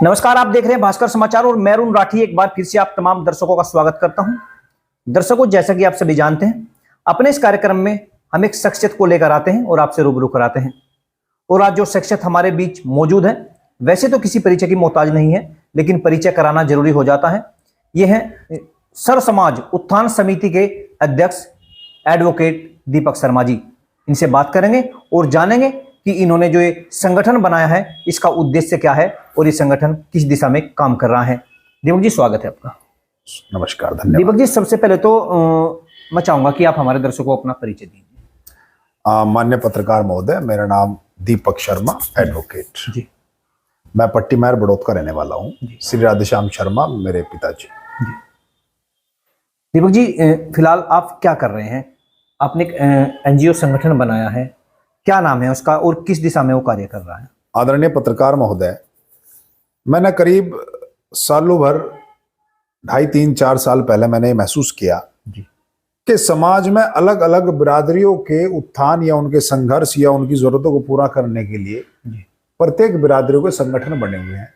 नमस्कार, आप देख रहे हैं भास्कर समाचार और मैं अरुण राठी एक बार फिर से आप तमाम दर्शकों का स्वागत करता हूं। दर्शकों, जैसा कि आप सभी जानते हैं, अपने इस कार्यक्रम में हम एक शख्सियत को लेकर आते हैं और आपसे रूबरू कराते हैं। और आज जो शख्सियत हमारे बीच मौजूद है, वैसे तो किसी परिचय की मोहताज नहीं है, लेकिन परिचय कराना जरूरी हो जाता है। ये है सर्व समाज उत्थान समिति के अध्यक्ष एडवोकेट दीपक शर्मा जी। इनसे बात करेंगे और जानेंगे कि इन्होंने जो ये संगठन बनाया है, इसका उद्देश्य क्या है और ये संगठन किस दिशा में काम कर रहा है। दीपक जी, स्वागत है आपका। नमस्कार, धन्यवाद। दीपक जी, सबसे पहले तो मैं चाहूंगा कि आप हमारे दर्शकों को अपना परिचय दीजिए। मान्य पत्रकार महोदय, मेरा नाम दीपक शर्मा, एडवोकेट जी। मैं पट्टी महर बड़ौद का रहने वाला हूँ। श्री राधेश्याम शर्मा मेरे पिताजी। दीपक जी, फिलहाल आप क्या कर रहे हैं? आपने एक एनजीओ संगठन बनाया है, क्या नाम है उसका और किस दिशा में वो कार्य कर रहा है? आदरणीय पत्रकार महोदय, मैंने करीब सालों भर 2.5-3-4 साल पहले मैंने ये महसूस किया कि समाज में अलग अलग बिरादरियों के उत्थान या उनके संघर्ष या उनकी जरूरतों को पूरा करने के लिए प्रत्येक बिरादरियों के संगठन बने हुए हैं।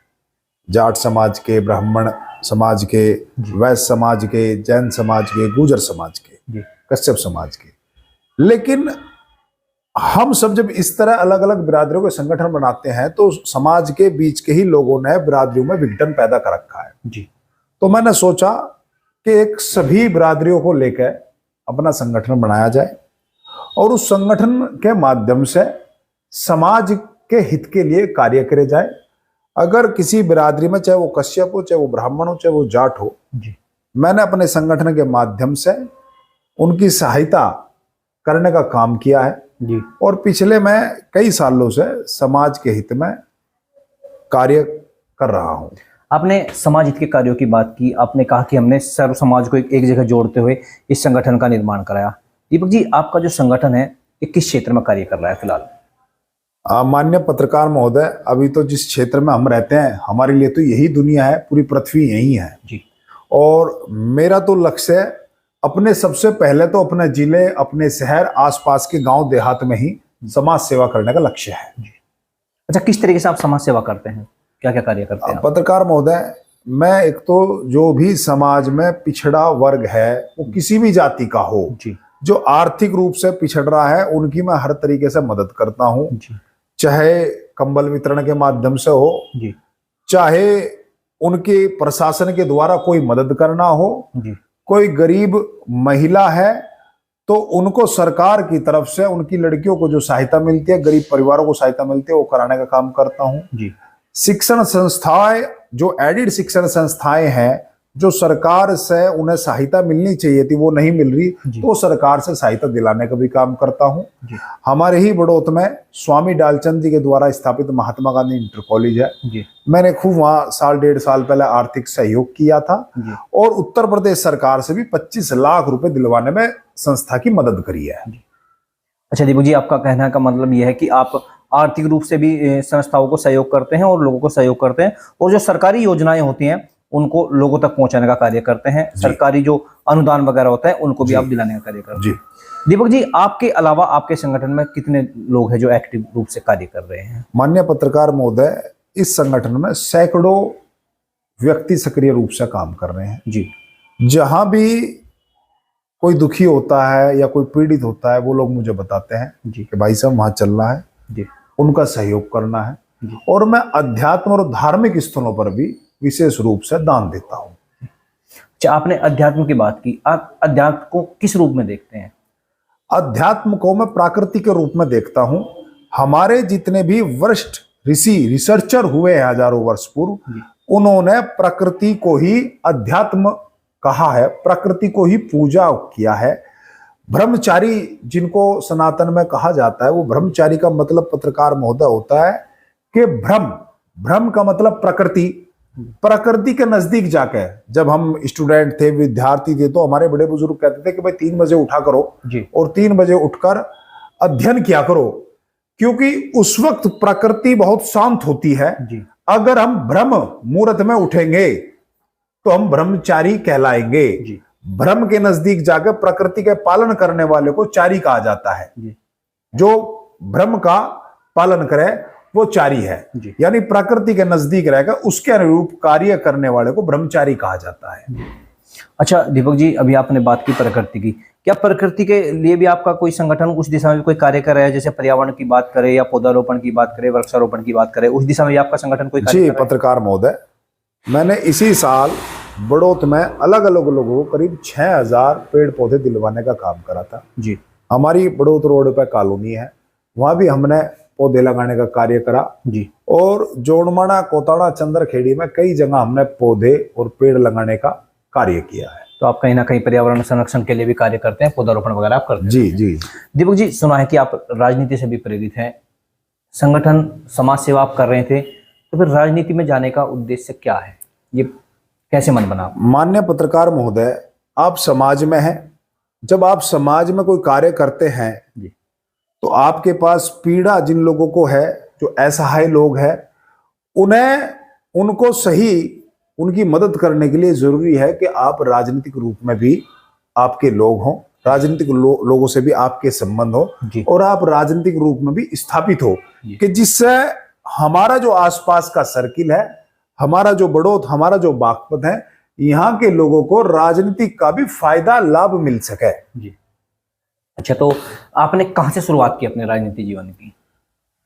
जाट समाज के, ब्राह्मण समाज के, वैश्य समाज के, जैन समाज के, गुर्जर समाज के, कश्यप समाज के। लेकिन हम सब जब इस तरह अलग अलग बिरादरियों के संगठन बनाते हैं तो समाज के बीच के ही लोगों ने बिरादरियों में विघटन पैदा कर रखा है जी। तो मैंने सोचा कि एक सभी बिरादरियों को लेकर अपना संगठन बनाया जाए और उस संगठन के माध्यम से समाज के हित के लिए कार्य करे जाए। अगर किसी बिरादरी में, चाहे वो कश्यप हो, चाहे वो ब्राह्मण हो, चाहे वो जाट हो जी, मैंने अपने संगठन के माध्यम से उनकी सहायता करने का काम किया है जी। और पिछले मैं कई सालों से समाज के हित में कार्य कर रहा हूं। आपने समाज हित के कार्यों की बात की, आपने कहा कि हमने सर्व समाज को एक जगह जोड़ते हुए इस संगठन का निर्माण कराया। दीपक जी, आपका जो संगठन है ये किस क्षेत्र में कार्य कर रहा है फिलहाल? मान्य पत्रकार महोदय, अभी तो जिस क्षेत्र में हम रहते हैं, हमारे लिए तो यही दुनिया है, पूरी पृथ्वी यही है जी। और मेरा तो लक्ष्य है अपने सबसे पहले तो अपने जिले, अपने शहर, आसपास के गांव देहात में ही समाज सेवा करने का लक्ष्य है जी। अच्छा, किस तरीके से आप समाज सेवा करते हैं, क्या क्या कार्य करते हैं? पत्रकार महोदय, मैं एक तो जो भी समाज में पिछड़ा वर्ग है, वो किसी भी जाति का हो जी, जो आर्थिक रूप से पिछड़ रहा है, उनकी मैं हर तरीके से मदद करता हूँ। चाहे कंबल वितरण के माध्यम से हो जी, चाहे उनके प्रशासन के द्वारा कोई मदद करना हो जी। कोई गरीब महिला है तो उनको सरकार की तरफ से उनकी लड़कियों को जो सहायता मिलती है, गरीब परिवारों को सहायता मिलती है, वो कराने का काम करता हूं जी। शिक्षण संस्थाएं, जो एडिड शिक्षण संस्थाएं हैं, जो सरकार से उन्हें सहायता मिलनी चाहिए थी वो नहीं मिल रही, तो सरकार से सहायता दिलाने का भी काम करता हूं। हमारे ही बड़ौत में स्वामी डालचंद जी के द्वारा स्थापित महात्मा गांधी इंटर कॉलेज है जी। मैंने खूब वहां 1.5 साल पहले आर्थिक सहयोग किया था और उत्तर प्रदेश सरकार से भी 25 लाख रुपए दिलवाने में संस्था की मदद करी है। अच्छा दीपक जी, आपका कहने का मतलब यह है कि आप आर्थिक रूप से भी संस्थाओं को सहयोग करते हैं और लोगों को सहयोग करते हैं, और जो सरकारी योजनाएं होती हैं उनको लोगों तक पहुंचाने का कार्य करते हैं, सरकारी जो अनुदान वगैरह होता है उनको भी आप दिलाने का कार्य करते हैं। दीपक जी, आपके अलावा आपके संगठन में कितने लोग हैं जो एक्टिव रूप से कार्य कर रहे हैं? माननीय पत्रकार महोदय, इस संगठन में सैकड़ों व्यक्ति सक्रिय रूप से काम कर रहे हैं जी। जहां भी कोई दुखी होता है या कोई पीड़ित होता है, वो लोग मुझे बताते हैं जी कि भाई साहब वहां चलना है जी, उनका सहयोग करना है जी। और मैं अध्यात्म और धार्मिक स्थलों पर भी विशेष रूप से दान देता हूं। अच्छा, आपने अध्यात्म की बात की, आप अध्यात्म को किस रूप में देखते हैं? अध्यात्म को मैं प्रकृति के रूप में देखता हूं। हमारे जितने भी वरिष्ठ ऋषि, रिसर्चर हुए हैं हजारों वर्ष पूर्व, उन्होंने प्रकृति को ही अध्यात्म कहा है, प्रकृति को ही पूजा किया है। ब्रह्मचारी जिनको सनातन में कहा जाता है, वो ब्रह्मचारी का मतलब पत्रकार महोदय होता है कि भ्रम का मतलब प्रकृति के नजदीक जाके। जब हम स्टूडेंट थे, विद्यार्थी थे, तो हमारे बड़े बुजुर्ग कहते थे कि भाई 3 बजे उठा करो और 3 बजे उठकर अध्ययन किया करो, क्योंकि उस वक्त प्रकृति बहुत शांत होती है। अगर हम ब्रह्म मुहूर्त में उठेंगे तो हम ब्रह्मचारी कहलाएंगे। ब्रह्म के नजदीक जाकर प्रकृति के पालन करने वाले को चारी कहा जाता है। जो ब्रह्म का पालन करे वो चारी है, जी। यानी प्रकृति के नजदीक रहकर उसके अनुरूप कार्य करने वाले को ब्रह्मचारी कहा जाता है। अच्छा दीपक जी, अभी आपने बात की प्रकृति की, क्या प्रकृति के लिए भी आपका कोई संगठन उस दिशा में कोई कार्य कर रहा है? जैसे पर्यावरण की बात करें या पौधारोपण की बात करें, वृक्षारोपण की बात करें, उस दिशा में भी आपका संगठन कोई कार्य जी कर रहा है? पत्रकार महोदय, मैंने इसी साल बड़ौत में अलग अलग लोगों को करीब 6000 पेड़ पौधे दिलवाने का काम करा था। जी हमारी बड़ौत रोड पे कॉलोनी है, वहां भी हमने पौधे लगाने का कार्य करा जी। और जोड़माना, कोताड़ा, चंद्रखेड़ी में कई जगह हमने पौधे और पेड़ लगाने का कार्य किया है। तो आप कहीं ना कहीं पर्यावरण संरक्षण के लिए भी कार्य करते हैं, पौधारोपण वगैरह आप करते हैं? जी जी। दीपक जी, सुना है कि आप राजनीति से भी प्रेरित हैं, संगठन समाज सेवा आप कर रहे थे, तो फिर राजनीति में जाने का उद्देश्य क्या है? ये कैसे मन बना? मान्य पत्रकार महोदय, आप समाज में हैं, जब आप समाज में कोई कार्य करते हैं जी तो आपके पास पीड़ा जिन लोगों को है, जो असहाय लोग हैं, उनको सही उनकी मदद करने के लिए जरूरी है कि आप राजनीतिक रूप में भी आपके लोग हों, राजनीतिक लोगों से भी आपके संबंध हो जी। और आप राजनीतिक रूप में भी स्थापित हो, कि जिससे हमारा जो आसपास का सर्किल है, हमारा जो बड़ौत, हमारा जो बागपत है, यहाँ के लोगों को राजनीतिक का भी फायदा, लाभ मिल सके। जी। अच्छा, तो आपने कहाँ से शुरुआत की अपने राजनीति जीवन की?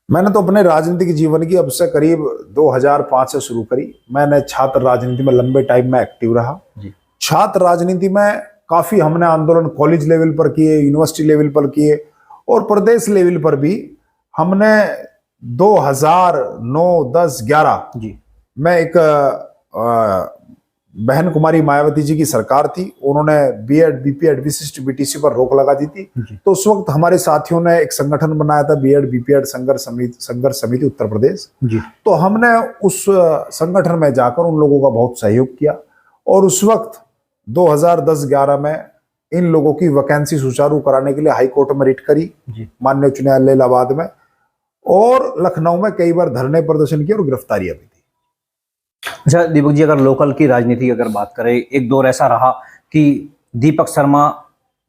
मैंने तो अपने राजनीतिक जीवन की अब से करीब 2005 से शुरू करी। मैंने छात्र राजनीति में लंबे टाइम में एक्टिव रहा जी। छात्र राजनीति में काफी हमने आंदोलन कॉलेज लेवल पर किए, यूनिवर्सिटी लेवल पर किए और प्रदेश लेवल पर भी हमने 2009, 10, 11 जी में एक बहन कुमारी मायावती जी की सरकार थी, उन्होंने बीएड, बीपीएड, विशिष्ट बीटीसी पर रोक लगा दी थी। तो उस वक्त हमारे साथियों ने एक संगठन बनाया था, बीएड बीपीएड संघर्ष समिति उत्तर प्रदेश जी। तो हमने उस संगठन में जाकर उन लोगों का बहुत सहयोग किया और उस वक्त 2010-11 में इन लोगों की वैकेंसी सुचारू कराने के लिए हाई कोर्ट में रिट करी, माननीय उच्च न्यायालय इलाहाबाद में, और लखनऊ में कई बार धरने प्रदर्शन किए और गिरफ्तारियां भी थी। अच्छा दीपक जी, अगर लोकल की राजनीति की अगर बात करें, एक दौर ऐसा रहा कि दीपक शर्मा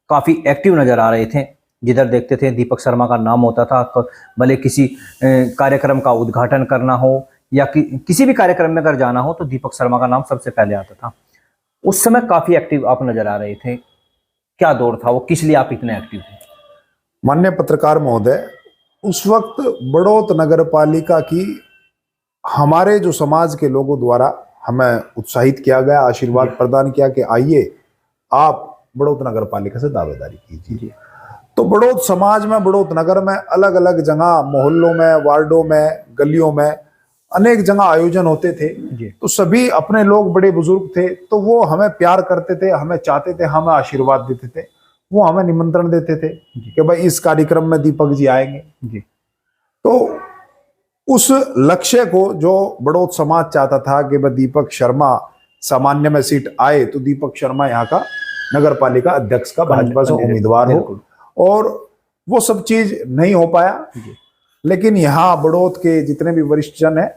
काफी एक्टिव नजर आ रहे थे, जिधर देखते थे दीपक शर्मा का नाम होता था, तो भले किसी कार्यक्रम का उद्घाटन करना हो या किसी भी कार्यक्रम में अगर जाना हो तो दीपक शर्मा का नाम सबसे पहले आता था। उस समय काफी एक्टिव आप नजर आ रहे थे, क्या दौर था वो, किस लिए आप इतने एक्टिव थे? माननीय पत्रकार महोदय, उस वक्त बड़ौत नगर पालिका की हमारे जो समाज के लोगों द्वारा हमें उत्साहित किया गया, आशीर्वाद प्रदान किया कि आइए आप बड़ौत नगर पालिका से दावेदारी कीजिए। तो बड़ौत समाज में, बड़ौत नगर में अलग अलग जगह, मोहल्लों में, वार्डों में, गलियों में अनेक जगह आयोजन होते थे। तो सभी अपने लोग, बड़े बुजुर्ग थे, तो वो हमें प्यार करते थे, हमें चाहते थे, हमें आशीर्वाद देते थे, वो हमें निमंत्रण देते थे कि भाई इस कार्यक्रम में दीपक जी आएंगे। तो उस लक्ष्य को जो बड़ौत समाज चाहता था कि भाई दीपक शर्मा सामान्य में सीट आए तो दीपक शर्मा यहाँ का नगर पालिका अध्यक्ष का भाजपा से उम्मीदवार हो, और वो सब चीज नहीं हो पाया। लेकिन यहाँ बड़ौत के जितने भी वरिष्ठ जन है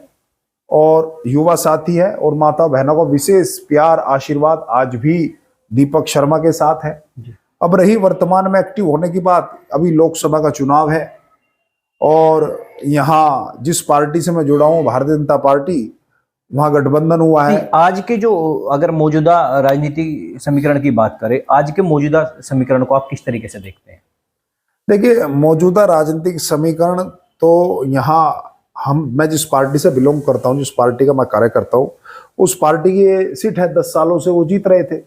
और युवा साथी है और माता बहनों को विशेष प्यार, आशीर्वाद आज भी दीपक शर्मा के साथ है। अब रही वर्तमान में एक्टिव होने की बात, अभी लोकसभा का चुनाव है और यहाँ जिस पार्टी से मैं जुड़ा हूँ, भारतीय जनता पार्टी, वहां गठबंधन हुआ है। आज के जो, अगर मौजूदा राजनीति समीकरण की बात करें, आज के मौजूदा समीकरण को आप किस तरीके से देखते हैं? देखिए, मौजूदा राजनीतिक समीकरण तो यहाँ मैं जिस पार्टी से बिलोंग करता हूँ, जिस पार्टी का मैं कार्य करता हूँ, उस पार्टी की सीट है, 10 सालों से वो जीत रहे थे।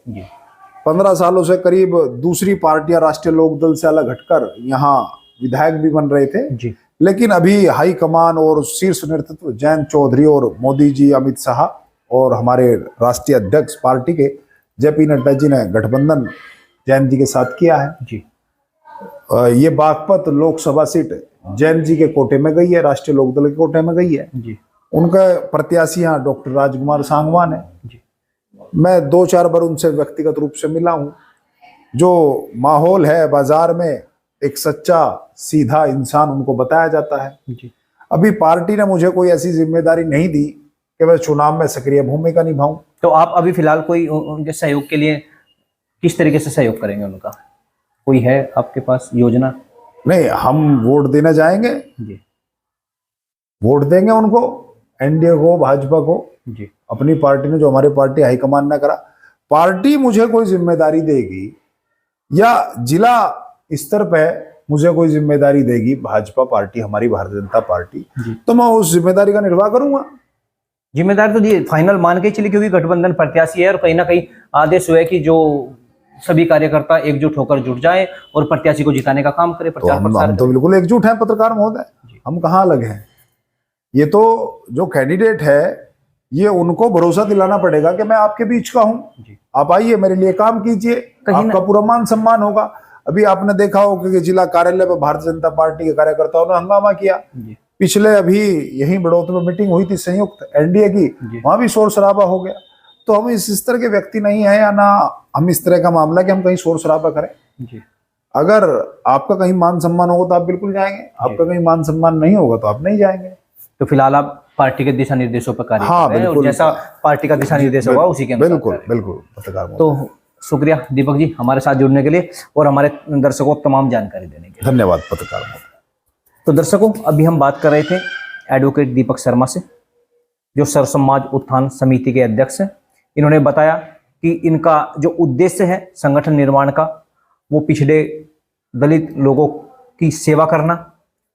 15 सालों से करीब दूसरी पार्टियां राष्ट्रीय लोकदल से अलग हटकर यहाँ विधायक भी बन रहे थे। लेकिन अभी हाईकमान और शीर्ष नेतृत्व जयंत चौधरी और मोदी जी, अमित शाह और हमारे राष्ट्रीय अध्यक्ष पार्टी के जेपी नड्डा जी ने गठबंधन जयंत जी के साथ किया है। ये बागपत लोकसभा सीट जैन जी के कोटे में गई है, राष्ट्रीय लोकदल के कोटे में गई है। उनका प्रत्याशी यहाँ डॉक्टर राजकुमार सांगवान है। मैं 2-4 बार उनसे व्यक्तिगत रूप से मिला हूँ। जो माहौल है बाजार में, एक सच्चा सीधा इंसान उनको बताया जाता है। अभी पार्टी ने मुझे कोई ऐसी जिम्मेदारी नहीं दी कि मैं चुनाव में सक्रिय भूमिका निभाऊं। तो आप अभी फिलहाल कोई उनके सहयोग के लिए किस तरीके से सहयोग करेंगे उनका? कोई है आपके पास योजना? नहीं, हम वोट देने जाएंगे, वोट देंगे उनको, एनडीए को, भाजपा को, जी अपनी पार्टी ने, जो हमारी पार्टी हाईकमान ने करा। पार्टी मुझे कोई जिम्मेदारी देगी या जिला स्तर पे मुझे कोई जिम्मेदारी देगी भाजपा पार्टी, हमारी भारतीय जनता पार्टी, तो मैं उस जिम्मेदारी का निर्वाह करूंगा। जिम्मेदारी तो ये फाइनल मान के चलिए, क्योंकि गठबंधन प्रत्याशी है और कहीं ना कहीं आदेश हुआ है कि जो सभी कार्यकर्ता एकजुट होकर जुट जाएं और प्रत्याशी को जिताने का काम करें, तो प्रचार हम प्रसार तो बिल्कुल एकजुट हैं पत्रकार महोदय, हम कहाँ अलग हैं। ये तो जो कैंडिडेट है ये उनको भरोसा दिलाना पड़ेगा कि मैं आपके बीच का हूं, आप आइए, मेरे लिए काम कीजिए, आपका पूरा मान सम्मान होगा। अभी आपने देखा होगा कि जिला कार्यालय पर भारतीय जनता पार्टी के कार्यकर्ताओं ने हंगामा किया। पिछले अभी यही बड़ौत में मीटिंग हुई थी संयुक्त एनडीए की, वहां भी शोर शराबा हो गया। तो हम इस तरह के व्यक्ति नहीं है, या ना हम इस तरह का मामला कि हम कहीं शोर शराबा करें। अगर आपका कहीं मान सम्मान होगा तो आप बिल्कुल जाएंगे, आपका कहीं मान सम्मान नहीं होगा तो आप नहीं जाएंगे। तो फिलहाल आप पार्टी के दिशा निर्देशों पर कार्य हाँ, कर रहे हैं और जैसा पार्टी का दिशा निर्देश होगा उसी के अनुसार बिल्कुल बिल्कुल पत्रकार। तो शुक्रिया दीपक जी हमारे साथ जुड़ने के लिए और हमारे दर्शकों को तमाम जानकारी देने के लिए। धन्यवाद पत्रकार। तो दर्शकों, अभी हम बात कर रहे थे एडवोकेट दीपक शर्मा से, जो सर्व समाज उत्थान समिति के अध्यक्ष हैं। इन्होंने बताया कि इनका जो उद्देश्य है संगठन निर्माण का, वो पिछड़े दलित लोगों की सेवा करना,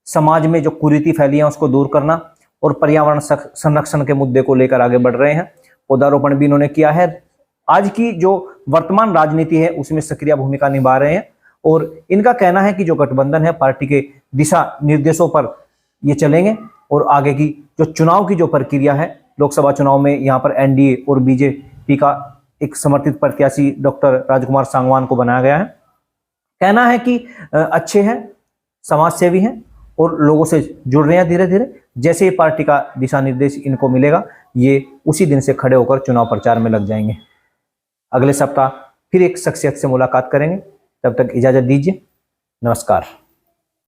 समाज में जो कुरीति फैली है उसको दूर करना और पर्यावरण संरक्षण के मुद्दे को लेकर आगे बढ़ रहे हैं। पौधारोपण भी इन्होंने किया है। आज की जो वर्तमान राजनीति है उसमें सक्रिय भूमिका निभा रहे हैं और इनका कहना है कि जो गठबंधन है पार्टी के दिशा निर्देशों पर ये चलेंगे और आगे की जो चुनाव की जो प्रक्रिया है, लोकसभा चुनाव में यहाँ पर एनडीए और बीजेपी का एक समर्थित प्रत्याशी डॉक्टर राजकुमार सांगवान को बनाया गया है। कहना है कि अच्छे हैं, समाज सेवी हैं और लोगों से जुड़ रहे हैं धीरे धीरे। जैसे ही पार्टी का दिशा निर्देश इनको मिलेगा, ये उसी दिन से खड़े होकर चुनाव प्रचार में लग जाएंगे। अगले सप्ताह फिर एक शख्सियत से मुलाकात करेंगे, तब तक इजाजत दीजिए, नमस्कार।